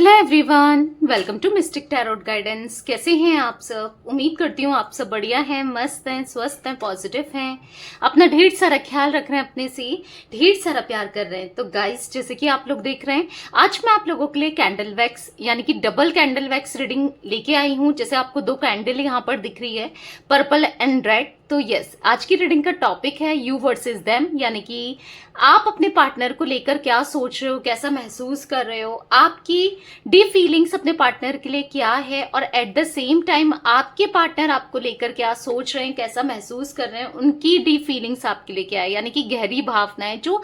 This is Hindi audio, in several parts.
Hello everyone, welcome to mystic tarot guidance. कैसे हैं आप सब? उम्मीद करती हूँ आप सब बढ़िया हैं, मस्त हैं, स्वस्थ हैं, पॉजिटिव हैं, अपना ढेर सारा ख्याल रख रहे हैं, अपने से ढेर सारा प्यार कर रहे हैं। तो गाइस, जैसे कि आप लोग देख रहे हैं, आज मैं आप लोगों के लिए कैंडल वैक्स यानी कि डबल कैंडल वैक्स रीडिंग लेके आई हूँ। जैसे आपको दो कैंडल यहाँ पर दिख रही है, पर्पल एंड रेड। तो यस, आज की रीडिंग का टॉपिक है यू वर्सेस देम, यानी कि आप अपने पार्टनर को लेकर क्या सोच रहे हो, कैसा महसूस कर रहे हो, आपकी डीप फीलिंग्स अपने पार्टनर के लिए क्या है, और एट द सेम टाइम आपके पार्टनर आपको लेकर क्या सोच रहे हैं, कैसा महसूस कर रहे हैं, उनकी डीप फीलिंग्स आपके लिए क्या है, यानी कि गहरी भावनाएं जो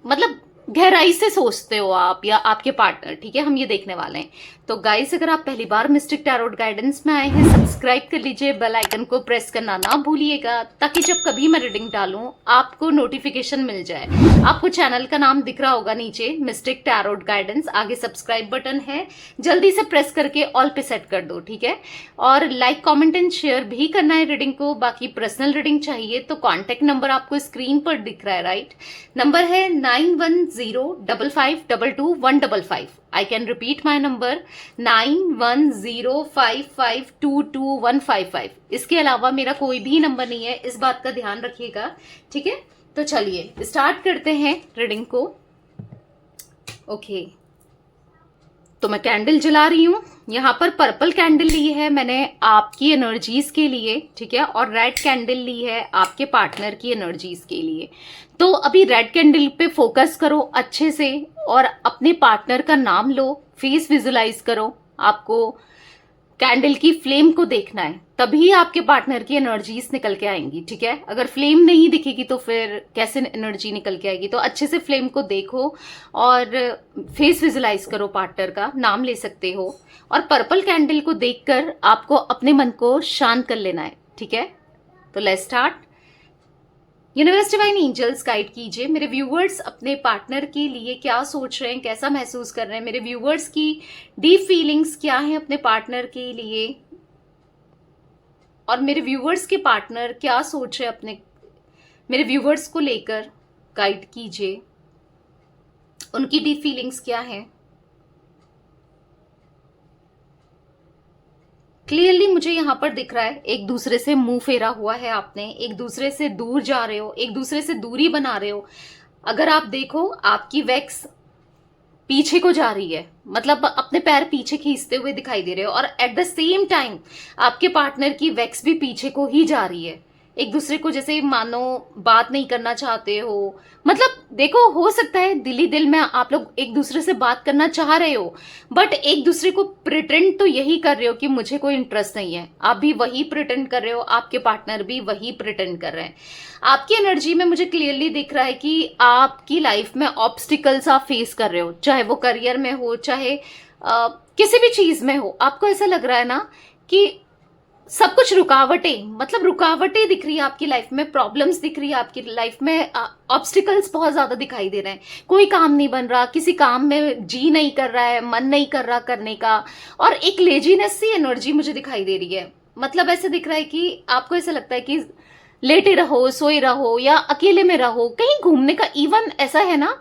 मतलब गहराई से सोचते हो आप या आपके पार्टनर। ठीक है, हम ये देखने वाले हैं। तो गाइस, अगर आप पहली बार मिस्टिक टैरोट गाइडेंस में आए हैं, सब्सक्राइब कर लीजिए, बेल आइकन को प्रेस करना ना भूलिएगा, ताकि जब कभी मैं रीडिंग डालूं आपको नोटिफिकेशन मिल जाए। आपको चैनल का नाम दिख रहा होगा नीचे, मिस्टिक टैरोट गाइडेंस, आगे सब्सक्राइब बटन है, जल्दी से प्रेस करके ऑल पे सेट कर दो। ठीक है, और लाइक कॉमेंट एंड शेयर भी करना है रीडिंग को। बाकी पर्सनल रीडिंग चाहिए तो कॉन्टेक्ट नंबर आपको स्क्रीन पर दिख रहा है, राइट? नंबर है 9105522155। I can repeat my number 9105522155। इसके अलावा मेरा कोई भी नंबर नहीं है, इस बात का ध्यान रखिएगा। ठीक है, तो चलिए स्टार्ट करते हैं रीडिंग को। ओके, तो मैं कैंडल जला रही हूं। यहाँ पर पर्पल कैंडल ली है मैंने आपकी एनर्जीज के लिए, ठीक है, और रेड कैंडल ली है आपके पार्टनर की एनर्जीज के लिए। तो अभी रेड कैंडल पे फोकस करो अच्छे से, और अपने पार्टनर का नाम लो, फेस विजुलाइज करो। आपको कैंडल की फ्लेम को देखना है, तभी आपके पार्टनर की एनर्जीज निकल के आएंगी। ठीक है, अगर फ्लेम नहीं दिखेगी तो फिर कैसे एनर्जी निकल के आएगी? तो अच्छे से फ्लेम को देखो और फेस विजुलाइज करो, पार्टनर का नाम ले सकते हो। और पर्पल कैंडल को देखकर आपको अपने मन को शांत कर लेना है। ठीक है, तो let's start. Universe divine angels guide कीजिए मेरे व्यूवर्स अपने पार्टनर के लिए क्या सोच रहे हैं, कैसा महसूस कर रहे हैं, मेरे व्यूवर्स की डीप फीलिंग्स क्या है अपने पार्टनर के लिए, और मेरे व्यूवर्स के पार्टनर क्या सोच रहे हैं अपने मेरे व्यूवर्स को लेकर। गाइड कीजिए, उनकी डीप फीलिंग्स क्या है। क्लियरली मुझे यहाँ पर दिख रहा है, एक दूसरे से मुंह फेरा हुआ है आपने, एक दूसरे से दूर जा रहे हो, एक दूसरे से दूरी बना रहे हो। अगर आप देखो, आपकी वैक्स पीछे को जा रही है, मतलब अपने पैर पीछे खींचते हुए दिखाई दे रहे हो, और एट द सेम टाइम आपके पार्टनर की वैक्स भी पीछे को ही जा रही है। एक दूसरे को जैसे मानो बात नहीं करना चाहते हो। मतलब देखो, हो सकता है दिल ही दिल में आप लोग एक दूसरे से बात करना चाह रहे हो, बट एक दूसरे को प्रिटेंड तो यही कर रहे हो कि मुझे कोई इंटरेस्ट नहीं है। आप भी वही प्रिटेंड कर रहे हो, आपके पार्टनर भी वही प्रिटेंड कर रहे हैं। आपकी एनर्जी में मुझे क्लियरली दिख रहा है कि आपकी लाइफ में ऑब्स्टिकल्स आप फेस कर रहे हो, चाहे वो करियर में हो, चाहे किसी भी चीज में हो। आपको ऐसा लग रहा है ना कि सब कुछ रुकावटें, मतलब रुकावटें दिख रही है आपकी लाइफ में, प्रॉब्लम्स दिख रही है आपकी लाइफ में, ऑब्स्टिकल्स बहुत ज्यादा दिखाई दे रहे हैं। कोई काम नहीं बन रहा, किसी काम में जी नहीं कर रहा है, मन नहीं कर रहा करने का, और एक लेजीनेस सी एनर्जी मुझे दिखाई दे रही है। मतलब ऐसे दिख रहा है कि आपको ऐसा लगता है कि लेटे रहो, सोए रहो, या अकेले में रहो, कहीं घूमने का, इवन ऐसा है ना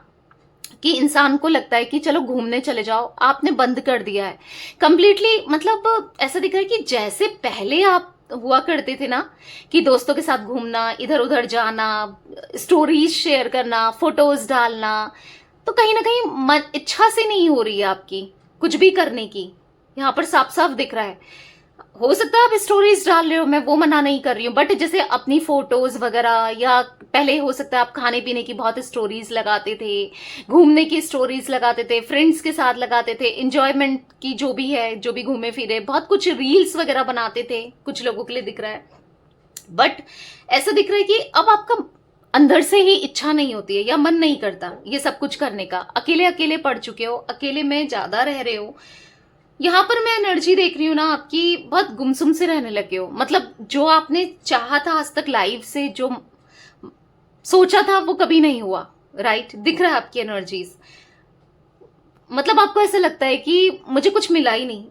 कि इंसान को लगता है कि चलो घूमने चले जाओ, आपने बंद कर दिया है कंप्लीटली। मतलब ऐसा दिख रहा है कि जैसे पहले आप हुआ करते थे ना, कि दोस्तों के साथ घूमना, इधर उधर जाना, स्टोरीज शेयर करना, फोटोज डालना, तो कहीं ना कहीं इच्छा से नहीं हो रही है आपकी कुछ भी करने की। यहाँ पर साफ साफ दिख रहा है। हो सकता है आप स्टोरीज डाल रहे हो, मैं वो मना नहीं कर रही हूँ, बट जैसे अपनी फोटोज वगैरह, या पहले हो सकता है आप खाने पीने की बहुत स्टोरीज लगाते थे, घूमने की स्टोरीज लगाते थे, फ्रेंड्स के साथ लगाते थे, एंजॉयमेंट की जो भी है, जो भी घूमे फिरे, बहुत कुछ रील्स वगैरह बनाते थे, कुछ लोगों के लिए दिख रहा है। बट ऐसा दिख रहा है कि अब आपका अंदर से ही इच्छा नहीं होती है, या मन नहीं करता ये सब कुछ करने का। अकेले अकेले पड़ चुके हो, अकेले में ज्यादा रह रहे हो। यहाँ पर मैं एनर्जी देख रही हूँ ना आपकी, बहुत गुमसुम से रहने लगे हो। मतलब जो आपने चाहा था आज तक लाइफ से, जो सोचा था वो कभी नहीं हुआ, राइट? दिख रहा है आपकी एनर्जीज। मतलब आपको ऐसा लगता है कि मुझे कुछ मिला ही नहीं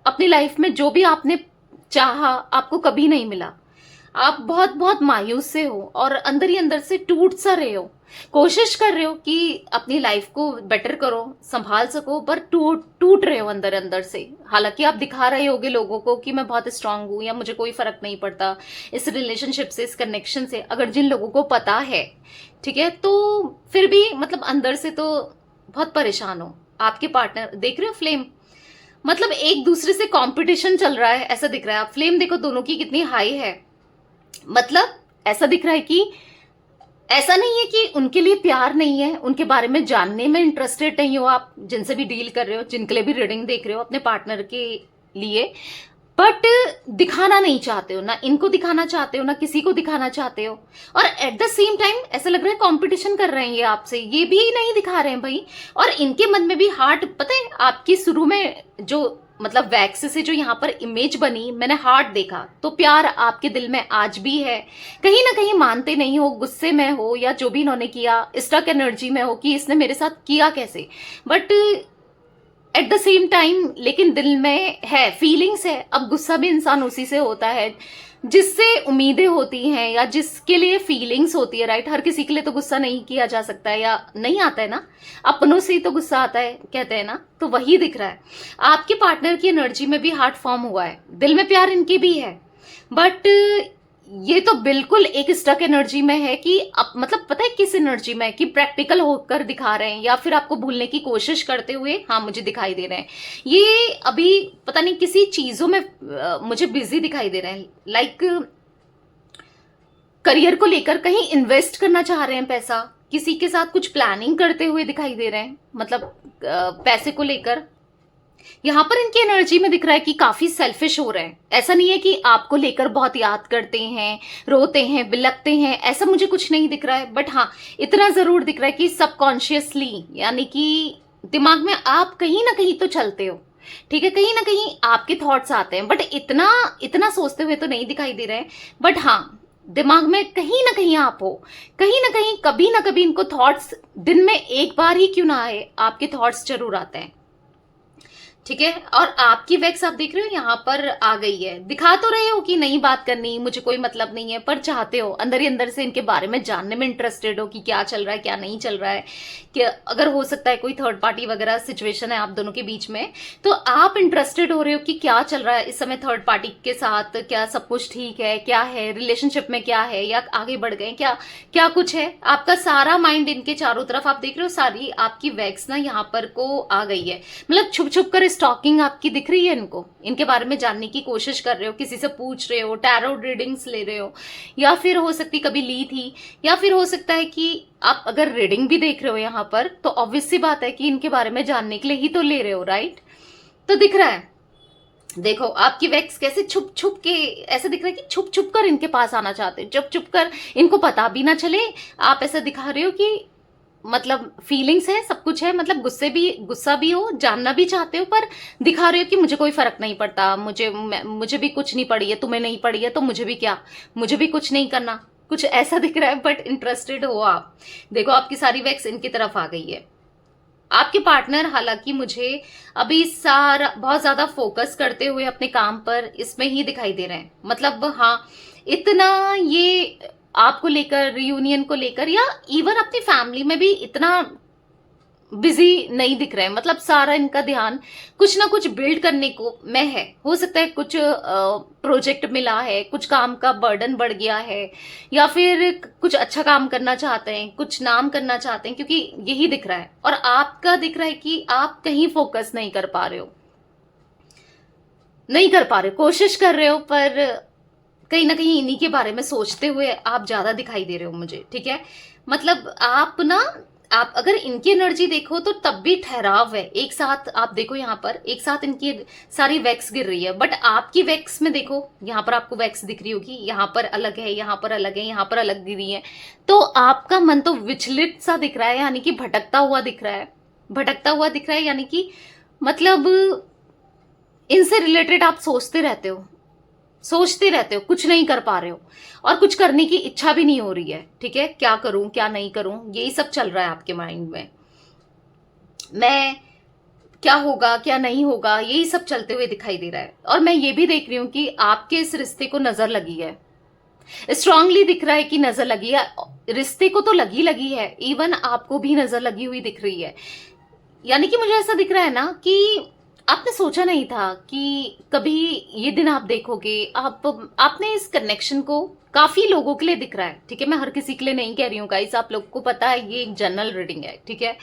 अपनी लाइफ में, जो भी आपने चाहा आपको कभी नहीं मिला। आप बहुत बहुत मायूस से हो और अंदर ही अंदर से टूट सा रहे हो। कोशिश कर रहे हो कि अपनी लाइफ को बेटर करो, संभाल सको, पर टूट टूट रहे हो अंदर अंदर से। हालांकि आप दिखा रहे होगे लोगों को कि मैं बहुत स्ट्रांग हूं या मुझे कोई फर्क नहीं पड़ता इस रिलेशनशिप से, इस कनेक्शन से। अगर जिन लोगों को पता है, ठीक है, तो फिर भी मतलब अंदर से तो बहुत परेशान हो। आपके पार्टनर देख रहे हो फ्लेम, मतलब एक दूसरे से कंपटीशन चल रहा है ऐसा दिख रहा है। आप फ्लेम देखो दोनों की कितनी हाई है। मतलब ऐसा दिख रहा है कि ऐसा नहीं है कि उनके लिए प्यार नहीं है, उनके बारे में जानने में इंटरेस्टेड नहीं हो आप, जिनसे भी डील कर रहे हो, जिनके लिए भी रीडिंग देख रहे हो अपने पार्टनर के लिए, बट दिखाना नहीं चाहते हो, ना इनको दिखाना चाहते हो ना किसी को दिखाना चाहते हो। और एट द सेम टाइम ऐसा लग रहा है कंपटीशन कर रहे हैं ये आपसे, ये भी नहीं दिखा रहे हैं भाई। और इनके मन में भी हार्ट, पता है आपकी शुरू में जो मतलब वैक्स से जो यहाँ पर इमेज बनी, मैंने हार्ट देखा, तो प्यार आपके दिल में आज भी है। कहीं ना कहीं मानते नहीं हो, गुस्से में हो, या जो भी इन्होंने किया स्टक एनर्जी में हो कि इसने मेरे साथ किया कैसे, but at the same time लेकिन दिल में है, फीलिंग्स है। अब गुस्सा भी इंसान उसी से होता है जिससे उम्मीदें होती हैं या जिसके लिए फीलिंग्स होती है, राइट। हर किसी के लिए तो गुस्सा नहीं किया जा सकता है, या नहीं आता है ना, अपनों से ही तो गुस्सा आता है कहते हैं ना। तो वही दिख रहा है आपके पार्टनर की एनर्जी में भी हार्ट फॉर्म हुआ है, दिल में प्यार इनकी भी है, बट ये तो बिल्कुल एक स्टक एनर्जी में है कि अब मतलब पता है किस एनर्जी में है कि प्रैक्टिकल होकर दिखा रहे हैं या फिर आपको भूलने की कोशिश करते हुए हाँ मुझे दिखाई दे रहे हैं। ये अभी पता नहीं किसी चीजों में मुझे बिजी दिखाई दे रहे हैं, लाइक करियर को लेकर कहीं इन्वेस्ट करना चाह रहे हैं पैसा, किसी के साथ कुछ प्लानिंग करते हुए दिखाई दे रहे हैं, मतलब पैसे को लेकर। यहाँ पर इनकी एनर्जी में दिख रहा है कि काफी सेल्फिश हो रहे हैं। ऐसा नहीं है कि आपको लेकर बहुत याद करते हैं, रोते हैं, बिलखते हैं, ऐसा मुझे कुछ नहीं दिख रहा है। बट हाँ इतना जरूर दिख रहा है कि सबकॉन्शियसली, यानी कि दिमाग में आप कहीं ना कहीं तो चलते हो, ठीक है, कहीं ना कहीं आपके थॉट्स आते हैं, बट इतना इतना सोचते हुए तो नहीं दिखाई दे रहे हैं। बट हाँ दिमाग में कहीं ना कहीं आप हो, कहीं ना कहीं कभी ना कभी इनको थॉट्स, दिन में एक बार ही क्यों ना आए, आपके थॉट्स जरूर आते हैं, ठीक है। और आपकी वैक्स आप देख रहे हो यहाँ पर आ गई है। दिखा तो रहे हो कि नहीं बात करनी, मुझे कोई मतलब नहीं है, पर चाहते हो अंदर ही अंदर से इनके बारे में जानने में इंटरेस्टेड हो कि क्या चल रहा है क्या नहीं चल रहा है, कि अगर हो सकता है कोई थर्ड पार्टी वगैरह सिचुएशन है आप दोनों के बीच में, तो आप इंटरेस्टेड हो रहे हो कि क्या चल रहा है इस समय थर्ड पार्टी के साथ, क्या सब कुछ ठीक है, क्या है रिलेशनशिप में, क्या है, या आगे बढ़ गए, क्या क्या कुछ है। आपका सारा माइंड इनके चारों तरफ आप देख रहे हो, सारी आपकी वैक्स ना यहाँ पर को आ गई है। मतलब छुप छुप कर स्टॉकिंग आपकी दिख रही है इनको, इनके बारे में जानने की कोशिश कर रहे हो, किसी से पूछ रहे हो, टैरो रीडिंग्स ले रहे हो, या फिर हो सकती कभी ली थी, या फिर हो सकता है कि आप अगर रीडिंग भी देख रहे हो यहाँ पर, तो ऑब्वियस सी बात है कि इनके बारे में जानने के लिए ही तो ले रहे हो, राइट। तो दिख रहा है, देखो आपकी वैक्स कैसे छुप छुप के, ऐसा दिख रहा है कि छुप छुप कर इनके पास आना चाहते हो, चुप छुप कर, इनको पता भी ना चले। आप ऐसा दिखा रहे हो कि मतलब फीलिंग्स है, सब कुछ है, मतलब गुस्सा भी हो, जानना भी चाहते हो, पर दिखा रहे हो कि मुझे कोई फर्क नहीं पड़ता, मुझे भी कुछ नहीं पड़ी है, तुम्हें नहीं पड़ी है तो मुझे भी क्या, मुझे भी कुछ नहीं करना, कुछ ऐसा दिख रहा है। बट इंटरेस्टेड हो आप, देखो आपकी सारी वैक्स इनकी तरफ आ गई है। आपके पार्टनर हालांकि मुझे अभी सारा बहुत ज्यादा फोकस करते हुए अपने काम पर इसमें ही दिखाई दे रहे हैं। मतलब हाँ इतना ये आपको लेकर, रियूनियन को लेकर, या इवन अपनी फैमिली में भी इतना बिजी नहीं दिख रहे हैं। मतलब सारा इनका ध्यान कुछ ना कुछ बिल्ड करने को में है। हो सकता है कुछ प्रोजेक्ट मिला है, कुछ काम का बर्डन बढ़ गया है, या फिर कुछ अच्छा काम करना चाहते हैं, कुछ नाम करना चाहते हैं, क्योंकि यही दिख रहा है। और आपका दिख रहा है कि आप कहीं फोकस नहीं कर पा रहे हो, नहीं कर पा रहे हो, कोशिश कर रहे हो, पर कहीं ना कहीं इन्हीं के बारे में सोचते हुए आप ज्यादा दिखाई दे रहे हो मुझे, ठीक है। मतलब आप ना, आप अगर इनकी एनर्जी देखो तो तब भी ठहराव है, एक साथ आप देखो यहाँ पर एक साथ इनकी सारी वैक्स गिर रही है। बट आपकी वैक्स में देखो, यहाँ पर आपको वैक्स दिख रही होगी, यहाँ पर अलग है, यहाँ पर अलग है, यहाँ पर अलग गिरी है। तो आपका मन तो विचलित सा दिख रहा है, यानी कि भटकता हुआ दिख रहा है, भटकता हुआ दिख रहा है, यानी कि मतलब इनसे रिलेटेड आप सोचते रहते हो, सोचते रहते हो, कुछ नहीं कर पा रहे हो, और कुछ करने की इच्छा भी नहीं हो रही है, ठीक है। क्या करूं क्या नहीं करूं, यही सब चल रहा है आपके माइंड में। मैं क्या होगा क्या नहीं होगा, यही सब चलते हुए दिखाई दे रहा है। और मैं ये भी देख रही हूं कि आपके इस रिश्ते को नजर लगी है, स्ट्रांगली दिख रहा है कि नजर लगी है, रिश्ते को तो लगी है, इवन आपको भी नजर लगी हुई दिख रही है। यानी कि मुझे ऐसा दिख रहा है ना कि आपने सोचा नहीं था कि कभी ये दिन आप देखोगे। आपने इस कनेक्शन को काफी लोगों के लिए दिख रहा है, ठीक है, मैं हर किसी के लिए नहीं कह रही हूँ गाइस, आप लोग को पता है ये एक जनरल रीडिंग है, ठीक है।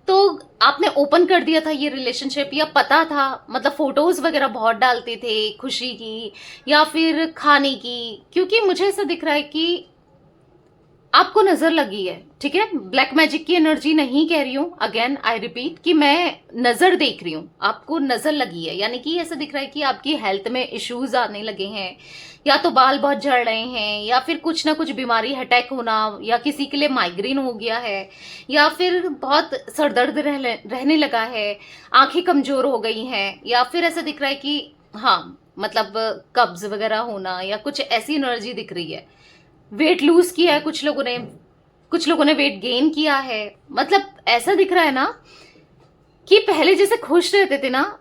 तो आपने ओपन कर दिया था ये रिलेशनशिप, या पता था, मतलब फोटोज वगैरह बहुत डालते थे खुशी की या फिर खाने की, क्योंकि मुझे ऐसा दिख रहा है कि आपको नजर लगी है, ठीक है। ब्लैक मैजिक की एनर्जी नहीं कह रही हूं, अगेन आई रिपीट कि मैं नजर देख रही हूं, आपको नजर लगी है। यानी कि ऐसा दिख रहा है कि आपकी हेल्थ में इश्यूज आने लगे हैं, या तो बाल बहुत झड़ रहे हैं, या फिर कुछ ना कुछ बीमारी, अटैक होना, या किसी के लिए माइग्रेन हो गया है, या फिर बहुत सरदर्द रहने लगा है, आंखें कमजोर हो गई हैं, या फिर ऐसा दिख रहा है कि हाँ मतलब कब्ज वगैरह होना, या कुछ ऐसी एनर्जी दिख रही है। वेट लूज किया है कुछ लोगों ने वेट गेन किया है। मतलब ऐसा दिख रहा है ना कि पहले जैसे खुश रहते थे ना,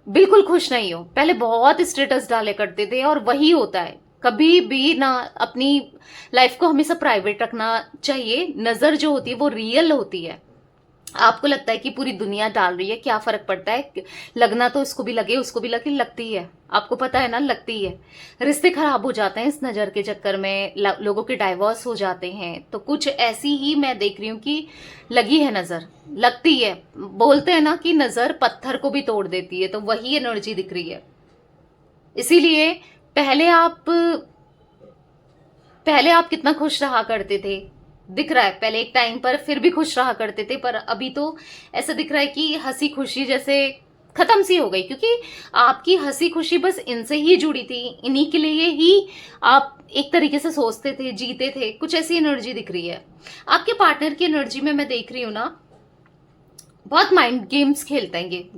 बिल्कुल खुश नहीं हो। पहले बहुत स्टेटस डाले करते थे, और वही होता है, कभी भी ना अपनी लाइफ को हमेशा प्राइवेट रखना चाहिए। नजर जो होती है वो रियल होती है। आपको लगता है कि पूरी दुनिया डाल रही है, क्या फर्क पड़ता है, लगना तो इसको भी लगे उसको भी लगे, लगती है, आपको पता है ना, लगती है। रिश्ते खराब हो जाते हैं इस नजर के चक्कर में, लोगों के डाइवोर्स हो जाते हैं। तो कुछ ऐसी ही मैं देख रही हूँ कि लगी है नजर, लगती है। बोलते हैं ना कि नजर पत्थर को भी तोड़ देती है, तो वही एनर्जी दिख रही है। इसीलिए पहले आप कितना खुश रहा करते थे, दिख रहा है। पहले एक टाइम पर फिर भी खुश रहा करते थे, पर अभी तो ऐसा दिख रहा है कि हंसी खुशी जैसे खत्म सी हो गई, क्योंकि आपकी हंसी खुशी बस इनसे ही जुड़ी थी, इन्हीं के लिए ही आप एक तरीके से सोचते थे, जीते थे। कुछ ऐसी एनर्जी दिख रही है। आपके पार्टनर की एनर्जी में मैं देख रही हूँ ना, बहुत माइंड गेम्स खेलते हैं ये।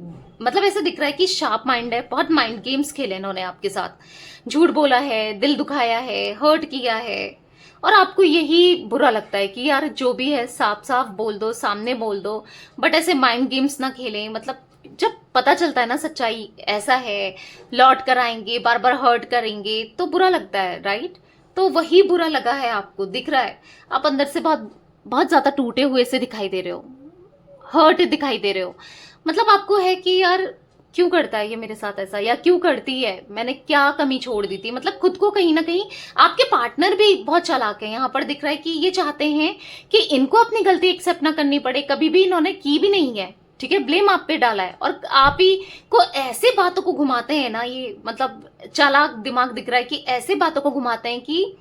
मतलब ऐसा दिख रहा है कि शार्प माइंड है, बहुत माइंड गेम्स खेले इन्होंने आपके साथ, झूठ बोला है, दिल दुखाया है, हर्ट किया है, और आपको यही बुरा लगता है कि यार जो भी है साफ साफ बोल दो, सामने बोल दो, बट ऐसे माइंड गेम्स ना खेलें। मतलब जब पता चलता है ना सच्चाई ऐसा है, लौट कर आएंगे, बार बार हर्ट करेंगे, तो बुरा लगता है, राइट। तो वही बुरा लगा है, आपको दिख रहा है। आप अंदर से बहुत बहुत ज्यादा टूटे हुए से दिखाई दे रहे हो, हर्ट दिखाई दे रहे हो। मतलब आपको है कि यार क्यों करता है ये मेरे साथ ऐसा, या क्यों करती है, मैंने क्या कमी छोड़ दी थी। मतलब खुद को कहीं ना कहीं, आपके पार्टनर भी बहुत चालाक है, यहाँ पर दिख रहा है कि ये चाहते हैं कि इनको अपनी गलती एक्सेप्ट ना करनी पड़े, कभी भी इन्होंने की भी नहीं है, ठीक है, ब्लेम आप पे डाला है, और आप ही को ऐसे बातों को घुमाते हैं ना, ये मतलब चालाक दिमाग दिख रहा है कि ऐसे बातों को घुमाते हैं कि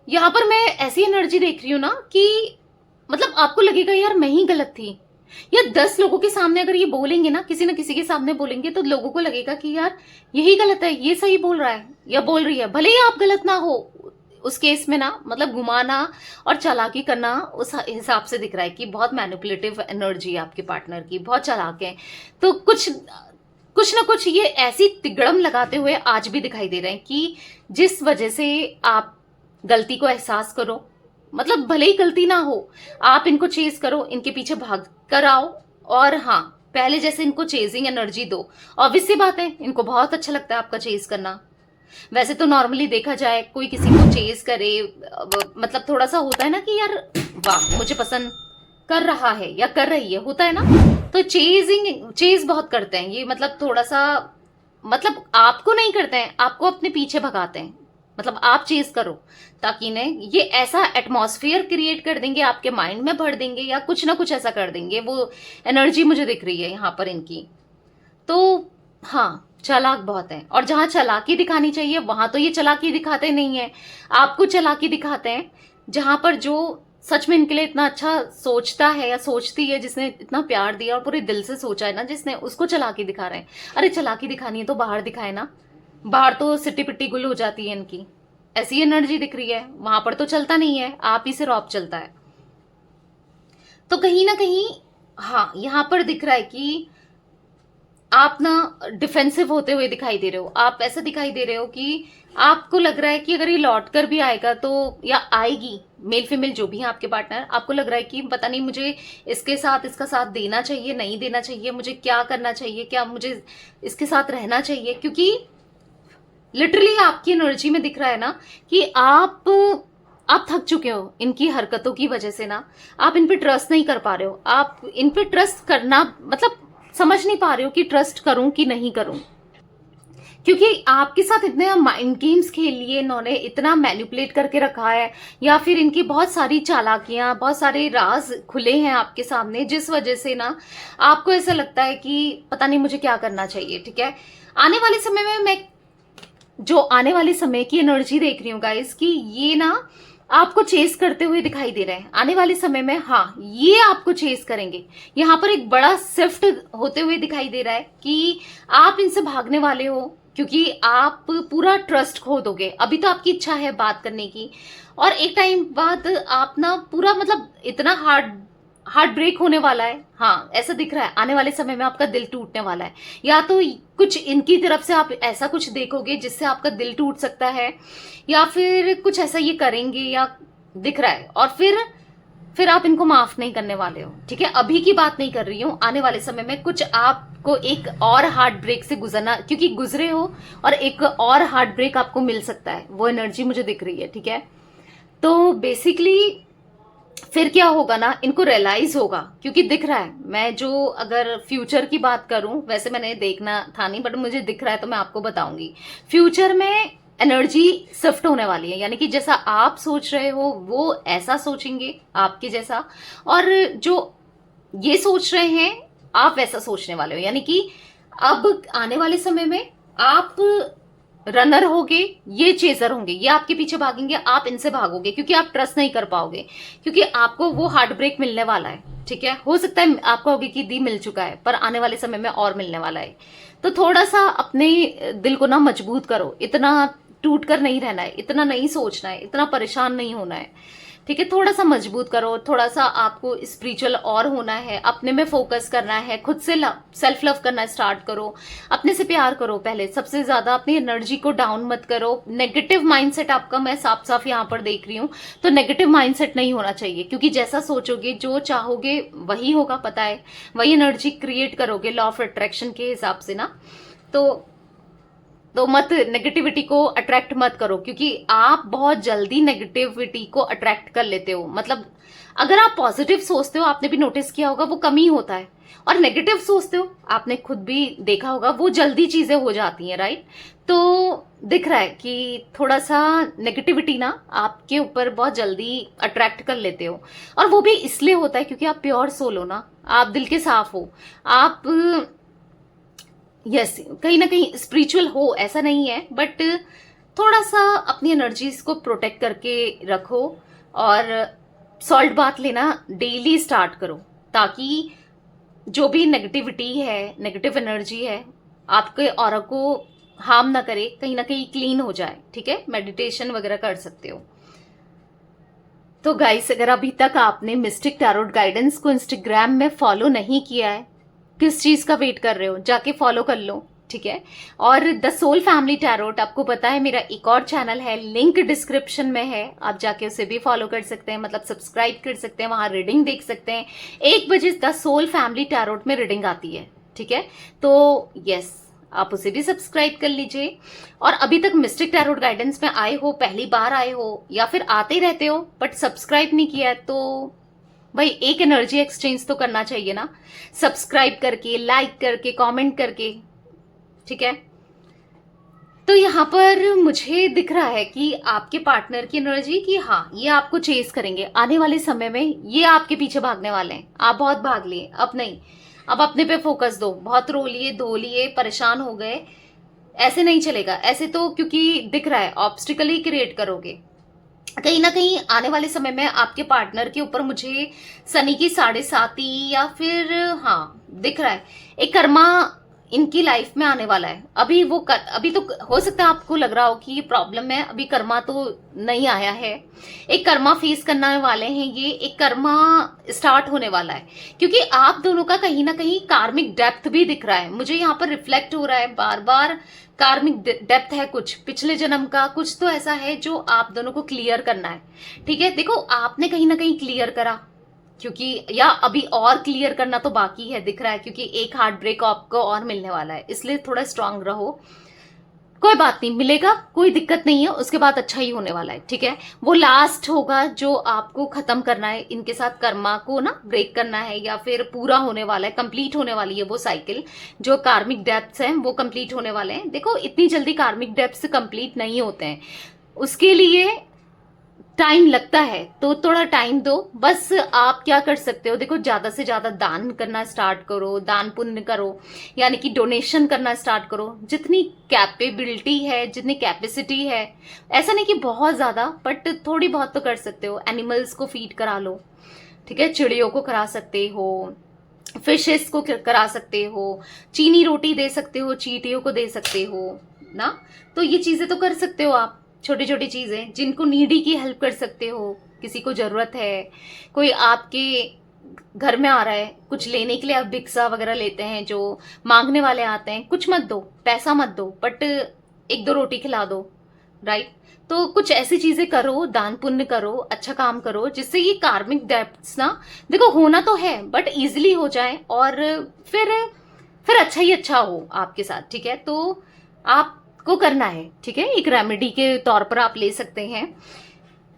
यहाँ पर मैं ऐसी एनर्जी देख रही हूँ ना कि मतलब आपको लगेगा यार मैं ही गलत थी। या 10 लोगों के सामने अगर ये बोलेंगे ना, किसी न किसी के सामने बोलेंगे, तो लोगों को लगेगा कि यार यही गलत है, ये सही बोल रहा है या बोल रही है, भले ही आप गलत ना हो। उस केस में ना, मतलब घुमाना और चालाकी करना उस हिसाब से दिख रहा है कि बहुत मैनिपुलेटिव एनर्जी है आपके पार्टनर की, बहुत चालाक है। तो कुछ ना कुछ ये ऐसी तिगड़म लगाते हुए आज भी दिखाई दे रहे हैं कि जिस वजह से आप गलती को एहसास करो, मतलब भले ही गलती ना हो, आप इनको चेज करो, इनके पीछे भाग कर आओ, और हाँ पहले जैसे इनको चेजिंग एनर्जी दो। ऑब्वियस सी बात है, इनको बहुत अच्छा लगता है आपका चेज करना। वैसे तो नॉर्मली देखा जाए, कोई किसी को चेज करे, मतलब थोड़ा सा होता है ना कि यार वाह मुझे पसंद कर रहा है या कर रही है, होता है ना। तो चेज बहुत करते हैं ये, मतलब थोड़ा सा, मतलब आपको नहीं करते हैं, आपको अपने पीछे भगाते हैं। मतलब आप चेज करो, ताकि ने ये ऐसा एटमॉस्फेयर क्रिएट कर देंगे, आपके माइंड में भर देंगे, या कुछ ना कुछ ऐसा कर देंगे। वो एनर्जी मुझे दिख रही है यहाँ पर इनकी। तो हाँ, चालाक बहुत है, और जहां चालाकी दिखानी चाहिए वहां तो ये चालाकी दिखाते नहीं है, आपको चालाकी दिखाते हैं। जहां पर जो सच में इनके लिए इतना अच्छा सोचता है या सोचती है, जिसने इतना प्यार दिया और पूरे दिल से सोचा है ना जिसने, उसको चालाकी दिखा रहे हैं। अरे चालाकी दिखानी है तो बाहर दिखाए ना, बाहर तो सिट्टी पिट्टी गुल हो जाती है इनकी, ऐसी एनर्जी दिख रही है। वहां पर तो चलता नहीं है, आप ही से रॉब चलता है। तो कहीं ना कहीं हाँ, यहां पर दिख रहा है कि आप ना डिफेंसिव होते हुए दिखाई दे रहे हो। आप ऐसा दिखाई दे रहे हो कि आपको लग रहा है कि अगर ये लौट कर भी आएगा तो, या आएगी, मेल फीमेल जो भी है आपके पार्टनर, आपको लग रहा है कि पता नहीं मुझे इसका साथ देना चाहिए, नहीं देना चाहिए, मुझे क्या करना चाहिए, क्या मुझे इसके साथ रहना चाहिए। क्योंकि लिटरली आपकी एनर्जी में दिख रहा है ना कि आप थक चुके हो इनकी हरकतों की वजह से ना। आप इन पे ट्रस्ट नहीं कर पा रहे हो, आप इन पे ट्रस्ट करना मतलब समझ नहीं पा रहे हो कि ट्रस्ट करूं कि नहीं करूं, क्योंकि आपके साथ इतने माइंड गेम्स खेल लिए इन्होंने, इतना मैनिपुलेट करके रखा है, या फिर इनकी बहुत सारी चालाकियां, बहुत सारे राज खुले हैं आपके सामने, जिस वजह से ना आपको ऐसा लगता है कि पता नहीं मुझे क्या करना चाहिए। ठीक है, आने वाले समय में मैं जो आने वाले समय की एनर्जी देख रही हूँ गाइस कि ये ना आपको चेस करते हुए दिखाई दे रहे हैं आने वाले समय में। हाँ, ये आपको चेस करेंगे। यहाँ पर एक बड़ा शिफ्ट होते हुए दिखाई दे रहा है कि आप इनसे भागने वाले हो, क्योंकि आप पूरा ट्रस्ट खो दोगे। अभी तो आपकी इच्छा है बात करने की, और एक टाइम बाद आप ना पूरा मतलब इतना हार्ट ब्रेक होने वाला है। हाँ, ऐसा दिख रहा है आने वाले समय में आपका दिल टूटने वाला है, या तो कुछ इनकी तरफ से आप ऐसा कुछ देखोगे जिससे आपका दिल टूट सकता है, या फिर कुछ ऐसा ये करेंगे या दिख रहा है, और फिर आप इनको माफ नहीं करने वाले हो। ठीक है, अभी की बात नहीं कर रही हूँ, आने वाले समय में कुछ आपको एक और हार्ट ब्रेक से गुजरना, क्योंकि गुजरे हो, और एक और हार्ट ब्रेक आपको मिल सकता है, वो एनर्जी मुझे दिख रही है। ठीक है, तो बेसिकली फिर क्या होगा ना, इनको रियलाइज होगा, क्योंकि दिख रहा है, मैं जो अगर फ्यूचर की बात करूं, वैसे मैंने देखना था नहीं बट मुझे दिख रहा है तो मैं आपको बताऊंगी। फ्यूचर में एनर्जी शिफ्ट होने वाली है, यानी कि जैसा आप सोच रहे हो वो ऐसा सोचेंगे आपके जैसा, और जो ये सोच रहे हैं आप वैसा सोचने वाले हो। यानी कि अब आने वाले समय में आप रनर होगे, ये चेजर होंगे, ये आपके पीछे भागेंगे, आप इनसे भागोगे, क्योंकि आप ट्रस्ट नहीं कर पाओगे, क्योंकि आपको वो हार्ट ब्रेक मिलने वाला है। ठीक है, हो सकता है आपको होगी कि दी मिल चुका है, पर आने वाले समय में और मिलने वाला है। तो थोड़ा सा अपने दिल को ना मजबूत करो, इतना टूट कर नहीं रहना है, इतना नहीं सोचना है, इतना परेशान नहीं होना है। ठीक है, थोड़ा सा मजबूत करो, थोड़ा सा आपको स्पिरिचुअल और होना है, अपने में फोकस करना है, खुद से सेल्फ लव करना स्टार्ट करो, अपने से प्यार करो पहले सबसे ज्यादा, अपनी एनर्जी को डाउन मत करो। नेगेटिव माइंडसेट आपका मैं साफ साफ यहाँ पर देख रही हूँ, तो नेगेटिव माइंडसेट नहीं होना चाहिए, क्योंकि जैसा सोचोगे जो चाहोगे वही होगा, पता है, वही एनर्जी क्रिएट करोगे लॉ ऑफ अट्रैक्शन के हिसाब से ना। तो मत नेगेटिविटी को अट्रैक्ट मत करो, क्योंकि आप बहुत जल्दी नेगेटिविटी को अट्रैक्ट कर लेते हो। मतलब अगर आप पॉजिटिव सोचते हो, आपने भी नोटिस किया होगा, वो कम ही होता है, और नेगेटिव सोचते हो, आपने खुद भी देखा होगा, वो जल्दी चीजें हो जाती हैं, राइट। तो दिख रहा है कि थोड़ा सा नेगेटिविटी ना आपके ऊपर बहुत जल्दी अट्रैक्ट कर लेते हो, और वो भी इसलिए होता है क्योंकि आप प्योर सोल हो ना, आप दिल के साफ हो, आप यस कहीं ना कहीं स्पिरिचुअल हो, ऐसा नहीं है, बट थोड़ा सा अपनी एनर्जीज को प्रोटेक्ट करके रखो, और सॉल्ट बाथ लेना डेली स्टार्ट करो, ताकि जो भी नेगेटिविटी है, नेगेटिव एनर्जी है, आपके ऑरा को हार्म ना करे, कहीं ना कहीं क्लीन हो जाए। ठीक है, मेडिटेशन वगैरह कर सकते हो। तो गाइस, अगर अभी तक आपने मिस्टिक टैरोट गाइडेंस को इंस्टाग्राम में फॉलो नहीं किया है, किस चीज का वेट कर रहे हो, जाके फॉलो कर लो। ठीक है, और द सोल फैमिली टैरोट आपको पता है मेरा एक और चैनल है, लिंक डिस्क्रिप्शन में है, आप जाके उसे भी फॉलो कर सकते हैं, मतलब सब्सक्राइब कर सकते हैं, वहां रीडिंग देख सकते हैं। 1 बजे द सोल फैमिली टैरोट में रीडिंग आती है। ठीक है, तो यस, आप उसे भी सब्सक्राइब कर लीजिए। और अभी तक मिस्टिक टैरोट गाइडेंस में आए हो, पहली बार आए हो, या फिर आते रहते हो बट सब्सक्राइब नहीं किया है, तो भाई एक एनर्जी एक्सचेंज तो करना चाहिए ना, सब्सक्राइब करके, लाइक करके, कमेंट करके। ठीक है, तो यहाँ पर मुझे दिख रहा है कि आपके पार्टनर की एनर्जी कि हाँ, ये आपको चेस करेंगे आने वाले समय में, ये आपके पीछे भागने वाले हैं। आप बहुत भाग लिए, अब नहीं, अब अपने पे फोकस दो। बहुत रो लिए, धो लिए, परेशान हो गए, ऐसे नहीं चलेगा। ऐसे तो क्योंकि दिख रहा है ऑब्स्टिकल ही क्रिएट करोगे। कहीं ना कहीं आने वाले समय में आपके पार्टनर के ऊपर मुझे शनि की 7.5 या फिर हाँ दिख रहा है, एक कर्मा इनकी लाइफ में आने वाला है। अभी तो हो सकता है आपको लग रहा हो कि ये प्रॉब्लम है, अभी कर्मा तो नहीं आया है, एक कर्मा फेस करने वाले हैं, ये एक कर्मा स्टार्ट होने वाला है, क्योंकि आप दोनों का कहीं ना कहीं कार्मिक डेप्थ भी दिख रहा है, मुझे यहाँ पर रिफ्लेक्ट हो रहा है बार बार। कार्मिक डेप्थ है, कुछ पिछले जन्म का कुछ तो ऐसा है जो आप दोनों को क्लियर करना है। ठीक है, देखो आपने कहीं ना कहीं क्लियर करा, क्योंकि या अभी और क्लियर करना तो बाकी है, दिख रहा है, क्योंकि एक हार्ट ब्रेक आपको और मिलने वाला है, इसलिए थोड़ा स्ट्रांग रहो। कोई बात नहीं, मिलेगा, कोई दिक्कत नहीं है, उसके बाद अच्छा ही होने वाला है, ठीक है। वो लास्ट होगा जो आपको खत्म करना है, इनके साथ कर्मा को ना ब्रेक करना है, या फिर पूरा होने वाला है, कंप्लीट होने वाली है वो साइकिल। जो कार्मिक डेप्थ्स हैं वो कंप्लीट होने वाले हैं। देखो इतनी जल्दी कार्मिक डेप्थ्स कंप्लीट नहीं होते हैं, उसके लिए टाइम लगता है, तो थोड़ा टाइम दो। बस आप क्या कर सकते हो, देखो ज्यादा से ज्यादा दान करना स्टार्ट करो, दान पुण्य करो, यानी कि डोनेशन करना स्टार्ट करो, जितनी कैपेबिलिटी है, जितनी कैपेसिटी है। ऐसा नहीं कि बहुत ज्यादा, बट थोड़ी बहुत तो कर सकते हो। एनिमल्स को फीड करा लो, ठीक है, चिड़ियों को करा सकते हो, फिशेस को करा सकते हो, चीनी रोटी दे सकते हो, चींटियों को दे सकते हो ना। तो ये चीजें तो कर सकते हो आप, छोटी छोटी चीजें, जिनको नीडी की हेल्प कर सकते हो। किसी को जरूरत है, कोई आपके घर में आ रहा है कुछ लेने के लिए, आप भिक्षा वगैरह लेते हैं, जो मांगने वाले आते हैं, कुछ मत दो, पैसा मत दो, बट एक दो रोटी खिला दो, राइट। तो कुछ ऐसी चीजें करो, दान पुण्य करो, अच्छा काम करो, जिससे ये कार्मिक डेब्ट्स ना, देखो होना तो है बट इजिली हो जाए, और फिर अच्छा ही अच्छा हो आपके साथ, ठीक है। तो आपको करना है, ठीक है, एक रेमेडी के तौर पर आप ले सकते हैं।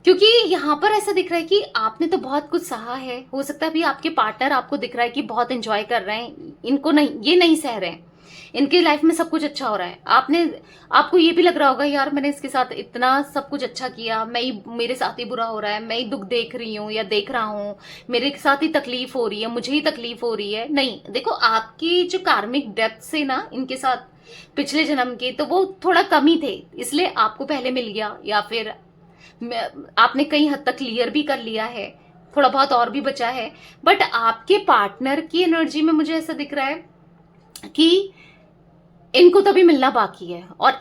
क्योंकि यहाँ पर ऐसा दिख रहा है कि आपने तो बहुत कुछ सहा है, हो सकता है भी आपके पार्टनर आपको दिख रहा है कि बहुत एंजॉय कर रहे हैं, इनको नहीं, ये नहीं सह रहे हैं, इनके लाइफ में सब कुछ अच्छा हो रहा है। आपको ये भी लग रहा होगा यार मैंने इसके साथ इतना सब कुछ अच्छा किया, मेरे साथ ही बुरा हो रहा है, मैं ही दुख देख रही हूँ या देख रहा हूँ, मेरे साथ ही तकलीफ हो रही है, मुझे ही तकलीफ हो रही है। नहीं, देखो आपकी जो कार्मिक डेप्थ से ना इनके साथ पिछले जन्म के, तो वो थोड़ा कम ही थे, इसलिए आपको पहले मिल गया, या फिर आपने कई हद तक क्लियर भी कर लिया है, थोड़ा बहुत और भी बचा है। बट आपके पार्टनर की एनर्जी में मुझे ऐसा दिख रहा है कि इनको तभी मिलना बाकी है, और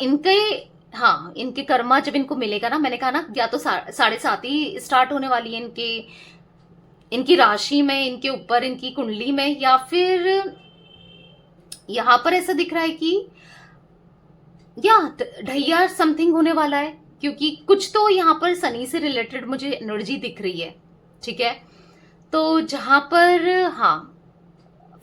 हाँ, इनके कर्मा जब इनको मिलेगा ना, मैंने कहा ना, या तो 7.5 ही स्टार्ट होने वाली है इनकी राशि में, इनके ऊपर, इनकी कुंडली में, या फिर यहां पर ऐसा दिख रहा है कि या ढैया समथिंग होने वाला है, क्योंकि कुछ तो यहाँ पर शनि से रिलेटेड मुझे एनर्जी दिख रही है, ठीक है। तो जहां पर हाँ,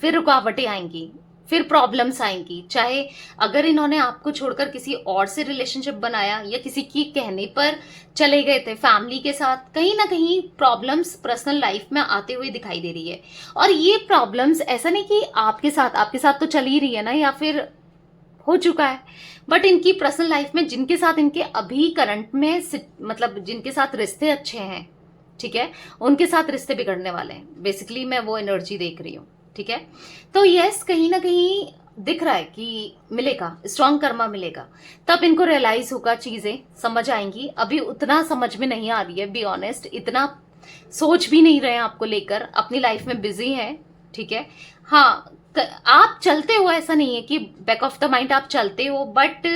फिर रुकावटें आएंगी, फिर प्रॉब्लम्स आएंगी, चाहे अगर इन्होंने आपको छोड़कर किसी और से रिलेशनशिप बनाया, या किसी की कहने पर चले गए थे फैमिली के साथ, कहीं ना कहीं प्रॉब्लम्स पर्सनल लाइफ में आते हुए दिखाई दे रही है। और ये प्रॉब्लम्स ऐसा नहीं कि आपके साथ तो चल ही रही है ना, या फिर हो चुका है, बट इनकी पर्सनल लाइफ में जिनके साथ इनके अभी करंट में, मतलब जिनके साथ रिश्ते अच्छे हैं, ठीक है, उनके साथ रिश्ते बिगड़ने वाले हैं। बेसिकली मैं वो एनर्जी देख रही हूँ, ठीक है। तो यस, कहीं ना कहीं दिख रहा है कि मिलेगा, स्ट्रॉन्ग कर्मा मिलेगा, तब इनको रियलाइज होगा, चीजें समझ आएंगी। अभी उतना समझ में नहीं आ रही है, बी ऑनेस्ट, इतना सोच भी नहीं रहे हैं आपको लेकर, अपनी लाइफ में बिजी हैं, ठीक है। हाँ, आप चलते हो, ऐसा नहीं है कि बैक ऑफ द माइंड आप चलते हो, बट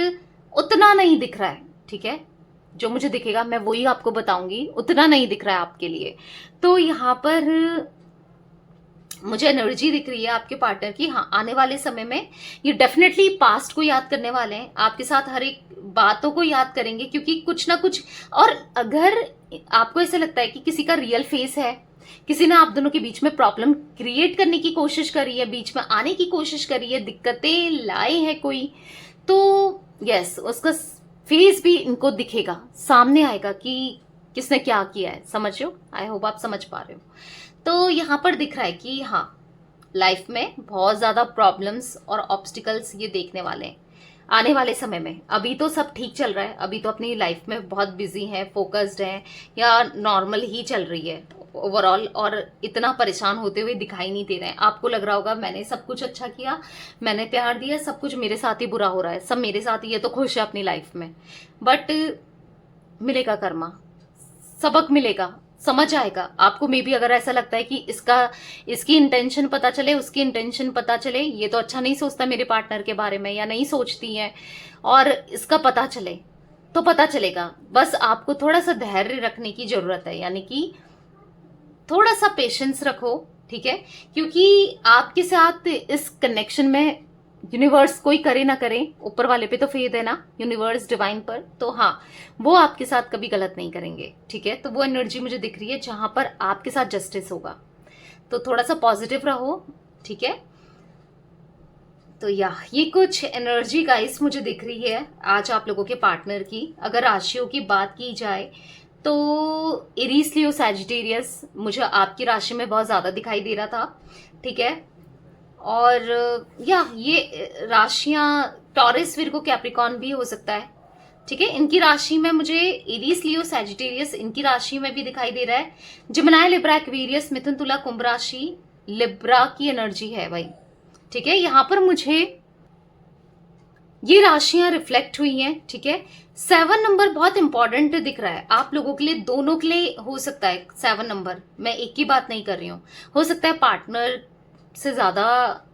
उतना नहीं दिख रहा है, ठीक है। जो मुझे दिखेगा मैं वही आपको बताऊंगी, उतना नहीं दिख रहा है आपके लिए। तो यहाँ पर मुझे एनर्जी दिख रही है आपके पार्टनर की, हाँ, आने वाले समय में ये डेफिनेटली पास्ट को याद करने वाले हैं, आपके साथ हर एक बातों को याद करेंगे, क्योंकि कुछ ना कुछ। और अगर आपको ऐसा लगता है कि किसी का रियल फेस है, किसी ने आप दोनों के बीच में प्रॉब्लम क्रिएट करने की कोशिश करी है, बीच में आने की कोशिश करी है, दिक्कतें लाए हैं कोई, तो यस, उसका फेस भी इनको दिखेगा, सामने आएगा कि किसने क्या किया है। समझ रहे हो? आई होप आप समझ पा रहे हो। तो यहाँ पर दिख रहा है कि हाँ, लाइफ में बहुत ज्यादा प्रॉब्लम्स और ऑब्स्टिकल्स ये देखने वाले हैं आने वाले समय में। अभी तो सब ठीक चल रहा है, अभी तो अपनी लाइफ में बहुत बिजी हैं, फोकस्ड हैं, या नॉर्मल ही चल रही है ओवरऑल, और इतना परेशान होते हुए दिखाई नहीं दे रहे हैं। आपको लग रहा होगा मैंने सब कुछ अच्छा किया, मैंने प्यार दिया, सब कुछ मेरे साथ ही बुरा हो रहा है, सब मेरे साथ ही, ये तो खुश है अपनी लाइफ में। बट मिलेगा कर्मा, सबक मिलेगा, समझ आएगा आपको। मे बी अगर ऐसा लगता है कि इसकी इंटेंशन पता चले, उसकी इंटेंशन पता चले, ये तो अच्छा नहीं सोचता मेरे पार्टनर के बारे में, या नहीं सोचती है, और इसका पता चले, तो पता चलेगा। बस आपको थोड़ा सा धैर्य रखने की जरूरत है, यानी कि थोड़ा सा पेशेंस रखो, ठीक है। क्योंकि आपके साथ इस कनेक्शन में यूनिवर्स कोई करे ना करे, ऊपर वाले पे तो फेद है ना, यूनिवर्स डिवाइन पर, तो हाँ, वो आपके साथ कभी गलत नहीं करेंगे, ठीक है। तो वो एनर्जी मुझे दिख रही है जहां पर आपके साथ जस्टिस होगा। तो थोड़ा सा पॉजिटिव रहो, ठीक है। तो ये कुछ एनर्जी गाइस मुझे दिख रही है आज आप लोगों के पार्टनर की। अगर राशियों की बात की जाए तो एरीज, लियो, सैजिटेरियस मुझे आपकी राशि में बहुत ज़्यादा दिखाई दे रहा था, ठीक है। और ये राशियां टॉरस, विर्गो, कैप्रिकॉर्न भी हो सकता है, ठीक है। इनकी राशि में मुझे एरीज, लियो, सैजिटेरियस इनकी राशि में भी दिखाई दे रहा है। जेमिनी, लिब्रा, एक्वेरियस, मिथुन, तुला, कुंभ राशि लिब्रा की एनर्जी है भाई, ठीक है। यहां पर मुझे ये राशियां रिफ्लेक्ट हुई हैं, ठीक है। 7 नंबर बहुत इंपॉर्टेंट दिख रहा है आप लोगों के लिए, दोनों के लिए हो सकता है 7 नंबर। मैं एक की बात नहीं कर रही हूं, हो सकता है पार्टनर से ज्यादा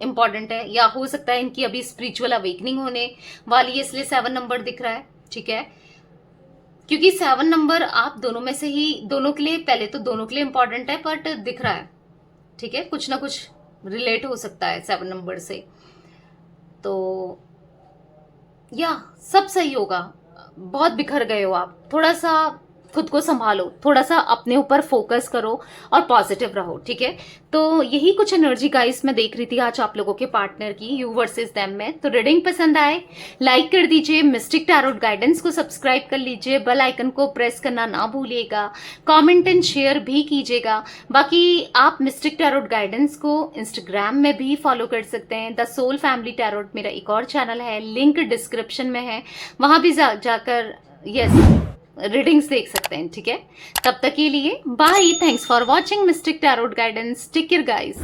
इंपॉर्टेंट है, या हो सकता है इनकी अभी स्पिरिचुअल अवेकनिंग होने वाली है, इसलिए 7 नंबर दिख रहा है, ठीक है। क्योंकि 7 नंबर आप दोनों में से ही, दोनों के लिए, पहले तो दोनों के लिए इंपॉर्टेंट है, बट दिख रहा है, ठीक है। कुछ ना कुछ रिलेट हो सकता है 7 नंबर से, तो सब सही होगा। बहुत बिखर गए हो आप, थोड़ा सा खुद को संभालो, थोड़ा सा अपने ऊपर फोकस करो और पॉजिटिव रहो, ठीक है। तो यही कुछ एनर्जी गाइस मैं देख रही थी आज आप लोगों के पार्टनर की, यू वर्सेस देम में। तो रीडिंग पसंद आए लाइक कर दीजिए, मिस्टिक टैरोट गाइडेंस को सब्सक्राइब कर लीजिए, बेल आइकन को प्रेस करना ना भूलिएगा, कमेंट एंड शेयर भी कीजिएगा। बाकी आप मिस्टिक टैरोट गाइडेंस को इंस्टाग्राम में भी फॉलो कर सकते हैं। द सोल फैमिली टैरोट मेरा एक और चैनल है, लिंक डिस्क्रिप्शन में है, वहां भी जाकर रीडिंग्स देख सकते हैं, ठीक है। तब तक के लिए bye, thanks for watching mystic tarot guidance, take care guys.